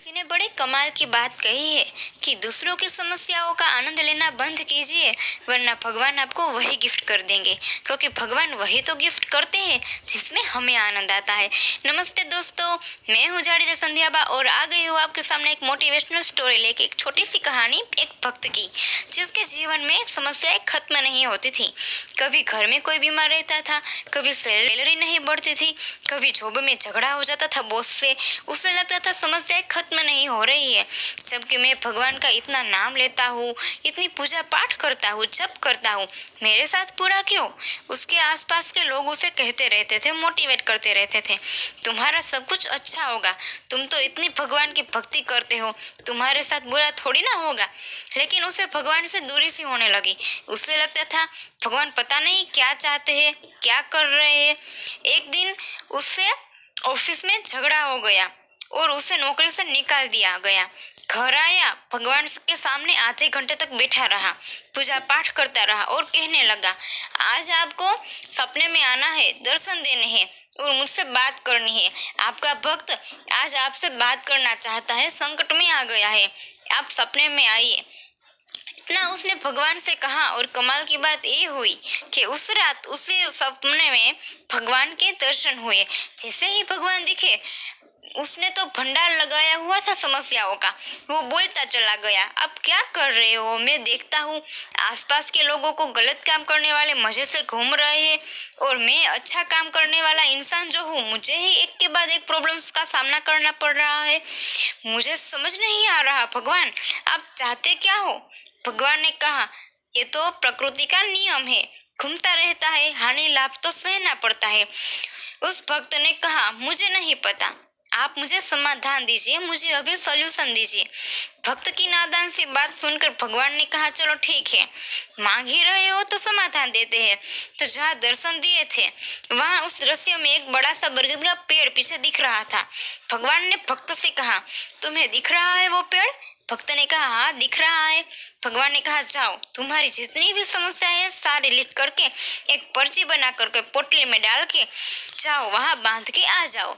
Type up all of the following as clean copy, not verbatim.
किसी ने बड़े कमाल की बात कही है कि दूसरों की समस्याओं का आनंद लेना बंद कीजिए, वरना भगवान आपको वही गिफ्ट कर देंगे, क्योंकि भगवान वही तो गिफ्ट करते हैं जिसमें हमें आनंद आता है। नमस्ते दोस्तों, मैं हूँ जाडेजा संध्याबा और आ गई हूँ आपके सामने एक मोटिवेशनल स्टोरी लेके। एक छोटी सी कहानी एक भक्त की, जिसके जीवन में समस्याएं खत्म नहीं होती थी। कभी घर में कोई बीमार रहता था, कभी सैलरी नहीं बढ़ती थी, कभी जॉब में झगड़ा हो जाता था बॉस से। उसे लगता था समस्याएं खत्म नहीं हो रही है, जबकि मैं भगवान का इतना नाम लेता हूँ, इतनी पूजा पाठ करता हूँ, जप करता हूँ, मेरे साथ पूरा क्यों? उसके आसपास के लोग उसे कहते रहते थे, मोटिवेट करते रहते थे, तुम्हारा सब कुछ अच्छा होगा, तुम तो इतनी भगवान की भक्ति करते हो, तुम्हारे साथ बुरा थोड़ी ना होगा। लेकिन उसे भगवान से दूरी सी होने लगी। उसे लगता था भगवान पता नहीं क्या चाहते हैं, क्या कर रहे हैं। एक दिन उससे ऑफिस में झगड़ा हो गया और उसे नौकरी से निकाल दिया गया। घर आया, भगवान के सामने आधे घंटे तक बैठा रहा, पूजा पाठ करता रहा और कहने लगा, आज आपको सपने में आना है, दर्शन देने हैं और मुझसे बात करनी है। आपका भक्त आज आपसे बात करना चाहता है, संकट में आ गया है, आप सपने में आइए। इतना उसने भगवान से कहा और कमाल की बात ये हुई कि उस रात उसे सपने में भगवान के दर्शन हुए। जैसे ही भगवान दिखे, उसने तो भंडार लगाया हुआ था समस्याओं का। वो बोलता चला गया, अब क्या कर रहे हो? मैं देखता हूँ आसपास के लोगों को गलत काम करने वाले मजे से घूम रहे हैं और मैं अच्छा काम करने वाला इंसान जो हूँ, मुझे ही एक के बाद एक प्रॉब्लम्स का सामना करना पड़ रहा है। मुझे समझ नहीं आ रहा, भगवान आप चाहते क्या हो? भगवान ने कहा, ये तो प्रकृति का नियम है, घूमता रहता है, हानि लाभ तो सहना पड़ता है। उस भक्त ने कहा, मुझे नहीं पता, आप मुझे समाधान दीजिए, मुझे अभी सॉल्यूशन दीजिए। भक्त की नादान सी बात सुनकर भगवान ने कहा, चलो ठीक है, मांग ही रहे हो तो समाधान देते हैं। तो जहाँ दर्शन दिए थे वहाँ उस दृश्य में एक बड़ा सा बरगद का पेड़ पीछे दिख रहा था। भगवान ने भक्त से कहा, तुम्हें दिख रहा है वो पेड़? भक्त ने कहा, हाँ दिख रहा है। भगवान ने कहा, जाओ, तुम्हारी जितनी भी समस्या है सारी लिख करके एक पर्ची बना करके पोटली में डाल के जाओ, वहां बांध के आ जाओ।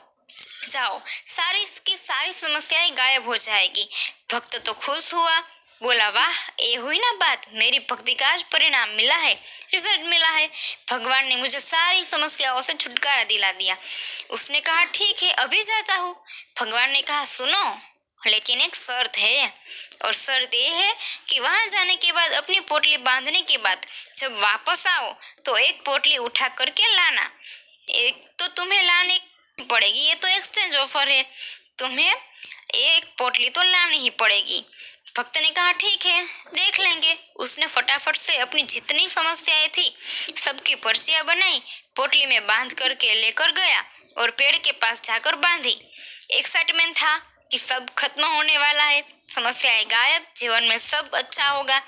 जाओ, सारी की सारी समस्याएं गायब हो जाएगी। भक्त तो खुश हुआ, बोला, वाह, ये हुई ना बात, मेरी भक्ति का आज परिणाम मिला है, रिजल्ट मिला है। भगवान ने मुझे सारी समस्याओं से छुटकारा दिला दिया। उसने कहा, ठीक है, अभी जाता हूँ। भगवान ने कहा, सुनो, लेकिन एक शर्त है, और शर्त ये है कि वहां जाने के बाद अपनी पोटली बांधने के बाद जब वापस आओ तो एक पोटली उठा करके लाना। एक तो तुम्हें लाने पड़ेगी, ये तो एक्सचेंज ऑफर है, तुम्हें एक पोटली तो लानी ही पड़ेगी। भक्त ने कहा, ठीक है, देख लेंगे। उसने फटाफट से अपनी जितनी समस्याएं थी सबकी पर्चियां बनाई, पोटली में बांध करके लेकर गया और पेड़ के पास जाकर बांधी। एक्साइटमेंट था कि सब खत्म होने वाला है, समस्याएं गायब, जीवन में सब अच्छा होगा।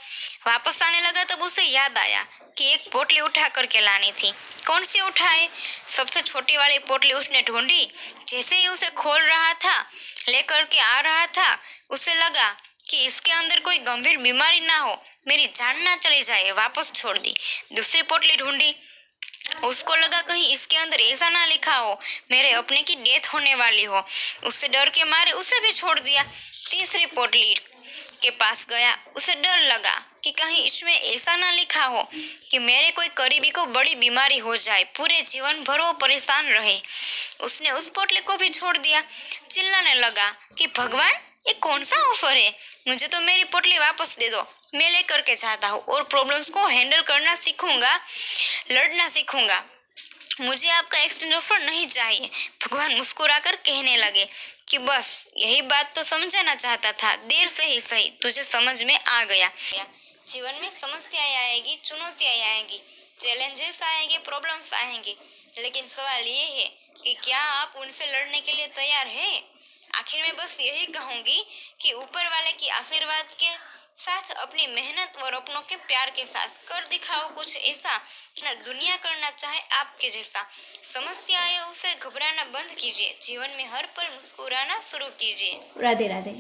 वापस आने लगा तब उसे याद आया कि एक पोटली उठा करके लानी थी। कौन सी उठाए? सबसे छोटी वाली पोटली उसने ढूंढी। जैसे ही उसे खोल रहा था, लेकर के आ रहा था, उसे लगा कि इसके अंदर कोई गंभीर बीमारी ना हो, मेरी जान ना चली जाए, वापस छोड़ दी। दूसरी पोटली ढूंढी, उसको लगा कहीं इसके अंदर ऐसा ना लिखा हो मेरे अपने की डेथ होने वाली हो, उससे डर के मारे उसे भी छोड़ दिया। तीसरी पोटली के पास गया, उसे डर लगा कि कहीं इसमें ऐसा ना लिखा हो कि मेरे कोई करीबी को बड़ी बीमारी हो जाए, पूरे जीवन भर वो परेशान रहे। उसने उस पोटली को भी छोड़ दिया। चिल्लाने लगा कि भगवान, ये कौन सा ऑफर है? मुझे तो मेरी पोटली वापस दे दो, मैं लेकर के जाता हूँ और प्रॉब्लम्स को हैंडल करना सीखूंगा, लड़ना सीखूंगा, मुझे आपका एक्सचेंज ऑफर नहीं चाहिए। भगवान मुस्कुराकर कहने लगे कि बस यही बात तो समझाना चाहता था, देर से ही सही, तुझे समझ में आ गया। जीवन में समस्याएं आएगी, चुनौतियां आएंगी, चैलेंजेस आएंगे, प्रॉब्लम्स आएंगे, लेकिन सवाल ये है कि क्या आप उनसे लड़ने के लिए तैयार हैं? आखिर में बस यही कहूंगी कि ऊपर वाले की आशीर्वाद के साथ, अपनी मेहनत और अपनों के प्यार के साथ कर दिखाओ कुछ ऐसा ना दुनिया करना चाहे आपके जैसा। समस्या आए उसे घबराना बंद कीजिए, जीवन में हर पल मुस्कुराना शुरू कीजिए। राधे राधे।